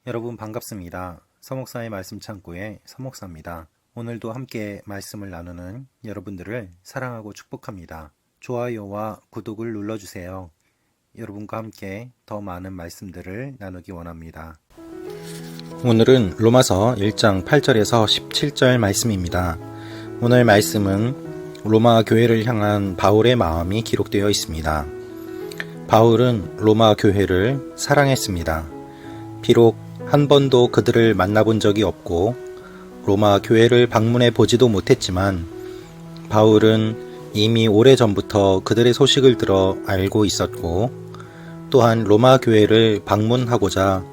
여러분 반갑습니다. 서목사의 말씀 창고의 서목사입니다. 오늘도 함께 말씀을 나누는 여러분들을 사랑하고 축복합니다. 좋아요와 구독을 눌러주세요. 여러분과 함께 더 많은 말씀들을 나누기 원합니다. 오늘은 로마서 1장 8절에서 17절 말씀입니다. 오늘 말씀은 로마 교회를 향한 바울의 마음이 기록되어 있습니다. 바울은 로마 교회를 사랑했습니다. 비록 한 번도 그들을 만나본 적이 없고 로마 교회를 방문해 보지도 못했지만 바울은 이미 오래전부터 그들의 소식을 들어 알고 있었고 또한 로마 교회를 방문하고자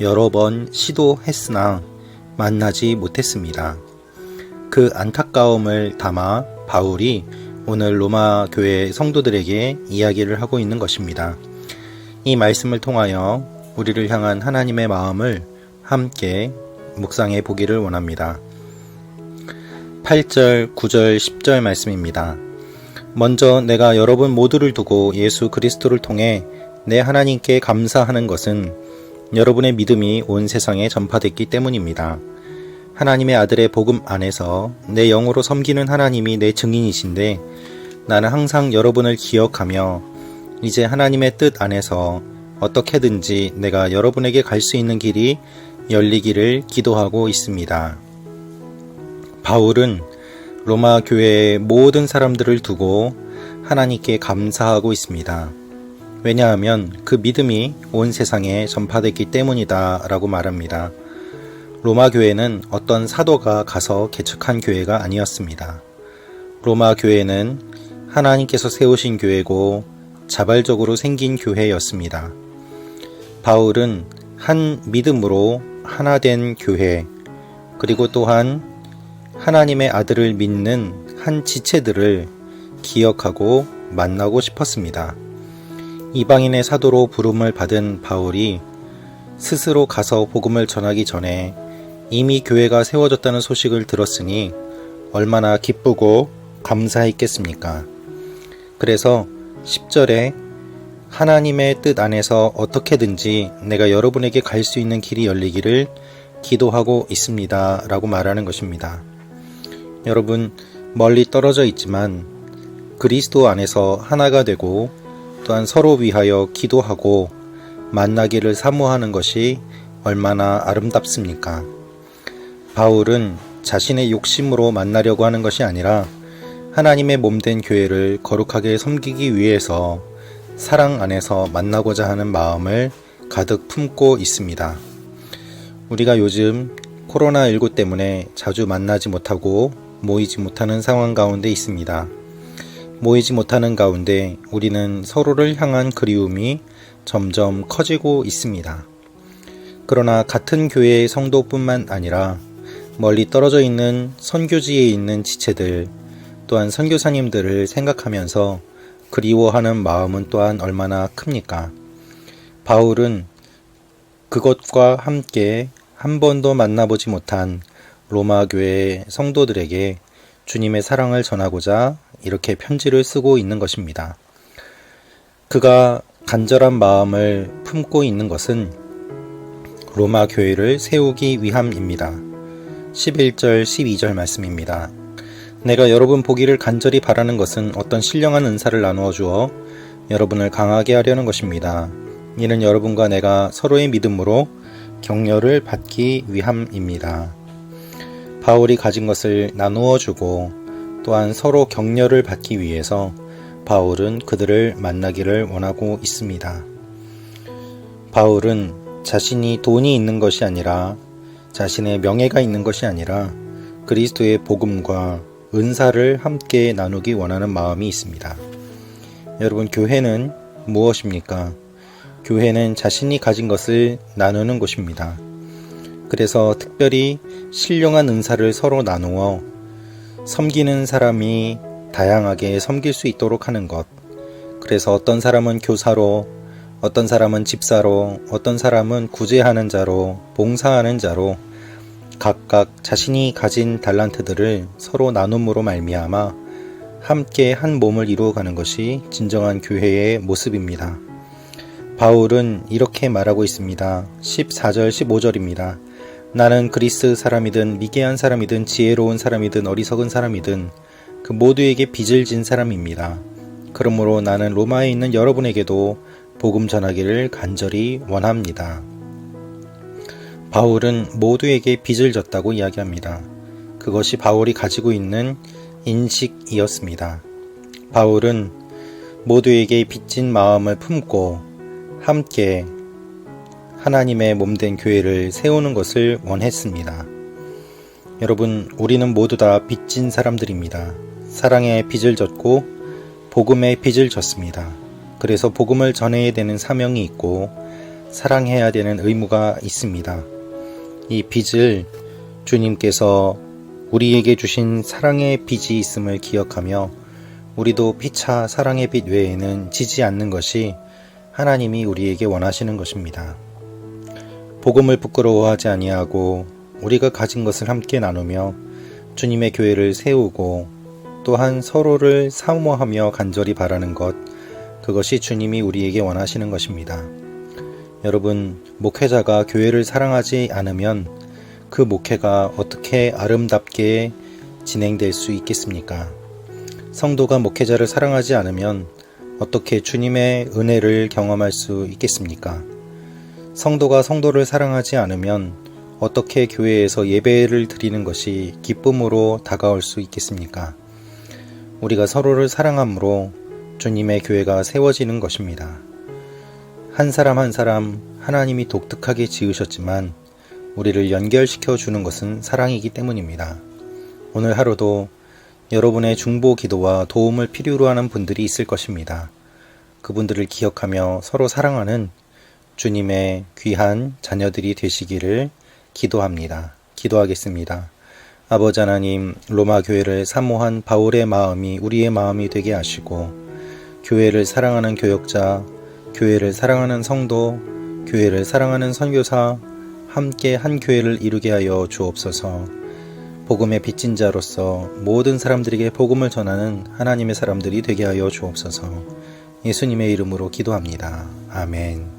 여러 번 시도했으나 만나지 못했습니다. 그 안타까움을 담아 바울이 오늘 로마 교회 성도들에게 이야기를 하고 있는 것입니다. 이 말씀을 통하여 우리를 향한 하나님의 마음을 함께 묵상해 보기를 원합니다. 8절, 9절, 10절 말씀입니다. 먼저 내가 여러분 모두를 두고 예수 그리스도를 통해 내 하나님께 감사하는 것은 여러분의 믿음이 온 세상에 전파됐기 때문입니다. 하나님의 아들의 복음 안에서 내 영으로 섬기는 하나님이 내 증인이신데 나는 항상 여러분을 기억하며 이제 하나님의 뜻 안에서 어떻게든지 내가 여러분에게 갈 수 있는 길이 열리기를 기도하고 있습니다. 바울은 로마 교회의 모든 사람들을 두고 하나님께 감사하고 있습니다. 왜냐하면 그 믿음이 온 세상에 전파됐기 때문이다 라고 말합니다. 로마 교회는 어떤 사도가 가서 개척한 교회가 아니었습니다. 로마 교회는 하나님께서 세우신 교회고 자발적으로 생긴 교회였습니다. 바울은 한 믿음으로 하나 된 교회, 그리고 또한 하나님의 아들을 믿는 한 지체들을 기억하고 만나고 싶었습니다. 이방인의 사도로 부름을 받은 바울이 스스로 가서 복음을 전하기 전에 이미 교회가 세워졌다는 소식을 들었으니 얼마나 기쁘고 감사했겠습니까? 그래서 10절에 하나님의 뜻 안에서 어떻게든지 내가 여러분에게 갈 수 있는 길이 열리기를 기도하고 있습니다 라고 말하는 것입니다. 여러분, 멀리 떨어져 있지만 그리스도 안에서 하나가 되고 또한 서로 위하여 기도하고 만나기를 사모하는 것이 얼마나 아름답습니까? 바울은 자신의 욕심으로 만나려고 하는 것이 아니라 하나님의 몸된 교회를 거룩하게 섬기기 위해서 사랑 안에서 만나고자 하는 마음을 가득 품고 있습니다. 우리가 요즘 코로나19 때문에 자주 만나지 못하고 모이지 못하는 상황 가운데 있습니다. 모이지 못하는 가운데 우리는 서로를 향한 그리움이 점점 커지고 있습니다. 그러나 같은 교회의 성도뿐만 아니라 멀리 떨어져 있는 선교지에 있는 지체들, 또한 선교사님들을 생각하면서 그리워하는 마음은 또한 얼마나 큽니까? 바울은 그것과 함께 한 번도 만나보지 못한 로마 교회 성도들에게 주님의 사랑을 전하고자 이렇게 편지를 쓰고 있는 것입니다. 그가 간절한 마음을 품고 있는 것은 로마 교회를 세우기 위함입니다. 11절, 12절 말씀입니다. 내가 여러분 보기를 간절히 바라는 것은 어떤 신령한 은사를 나누어 주어 여러분을 강하게 하려는 것입니다. 이는 여러분과 내가 서로의 믿음으로 격려를 받기 위함입니다. 바울이 가진 것을 나누어 주고 또한 서로 격려를 받기 위해서 바울은 그들을 만나기를 원하고 있습니다. 바울은 자신이 돈이 있는 것이 아니라 자신의 명예가 있는 것이 아니라 그리스도의 복음과 은사를 함께 나누기 원하는 마음이 있습니다. 여러분, 교회는 무엇입니까? 교회는 자신이 가진 것을 나누는 곳입니다. 그래서 특별히 신령한 은사를 서로 나누어 섬기는 사람이 다양하게 섬길 수 있도록 하는 것. 그래서 어떤 사람은 교사로, 어떤 사람은 집사로, 어떤 사람은 구제하는 자로, 봉사하는 자로 각각 자신이 가진 달란트들을 서로 나눔으로 말미암아 함께 한 몸을 이루어가는 것이 진정한 교회의 모습입니다. 바울은 이렇게 말하고 있습니다. 14절 15절입니다. 나는 그리스 사람이든 미개한 사람이든 지혜로운 사람이든 어리석은 사람이든 그 모두에게 빚을 진 사람입니다. 그러므로 나는 로마에 있는 여러분에게도 복음 전하기를 간절히 원합니다. 바울은 모두에게 빚을 졌다고 이야기합니다. 그것이 바울이 가지고 있는 인식이었습니다. 바울은 모두에게 빚진 마음을 품고 함께 하나님의 몸된 교회를 세우는 것을 원했습니다. 여러분, 우리는 모두 다 빚진 사람들입니다. 사랑의 빚을 졌고 복음의 빚을 졌습니다. 그래서 복음을 전해야 되는 사명이 있고 사랑해야 되는 의무가 있습니다. 이 빚을 주님께서 우리에게 주신 사랑의 빚이 있음을 기억하며 우리도 피차 사랑의 빚 외에는 지지 않는 것이 하나님이 우리에게 원하시는 것입니다. 복음을 부끄러워하지 아니하고 우리가 가진 것을 함께 나누며 주님의 교회를 세우고 또한 서로를 사모하며 간절히 바라는 것, 그것이 주님이 우리에게 원하시는 것입니다. 여러분, 목회자가 교회를 사랑하지 않으면 그 목회가 어떻게 아름답게 진행될 수 있겠습니까? 성도가 목회자를 사랑하지 않으면 어떻게 주님의 은혜를 경험할 수 있겠습니까? 성도가 성도를 사랑하지 않으면 어떻게 교회에서 예배를 드리는 것이 기쁨으로 다가올 수 있겠습니까? 우리가 서로를 사랑함으로 주님의 교회가 세워지는 것입니다. 한 사람 한 사람 하나님이 독특하게 지으셨지만 우리를 연결시켜 주는 것은 사랑이기 때문입니다. 오늘 하루도 여러분의 중보 기도와 도움을 필요로 하는 분들이 있을 것입니다. 그분들을 기억하며 서로 사랑하는 주님의 귀한 자녀들이 되시기를 기도합니다. 기도하겠습니다. 아버지 하나님, 로마 교회를 사모한 바울의 마음이 우리의 마음이 되게 하시고 교회를 사랑하는 교역자, 교회를 사랑하는 성도, 교회를 사랑하는 선교사, 함께 한 교회를 이루게 하여 주옵소서. 복음의 빚진 자로서 모든 사람들에게 복음을 전하는 하나님의 사람들이 되게 하여 주옵소서. 예수님의 이름으로 기도합니다. 아멘.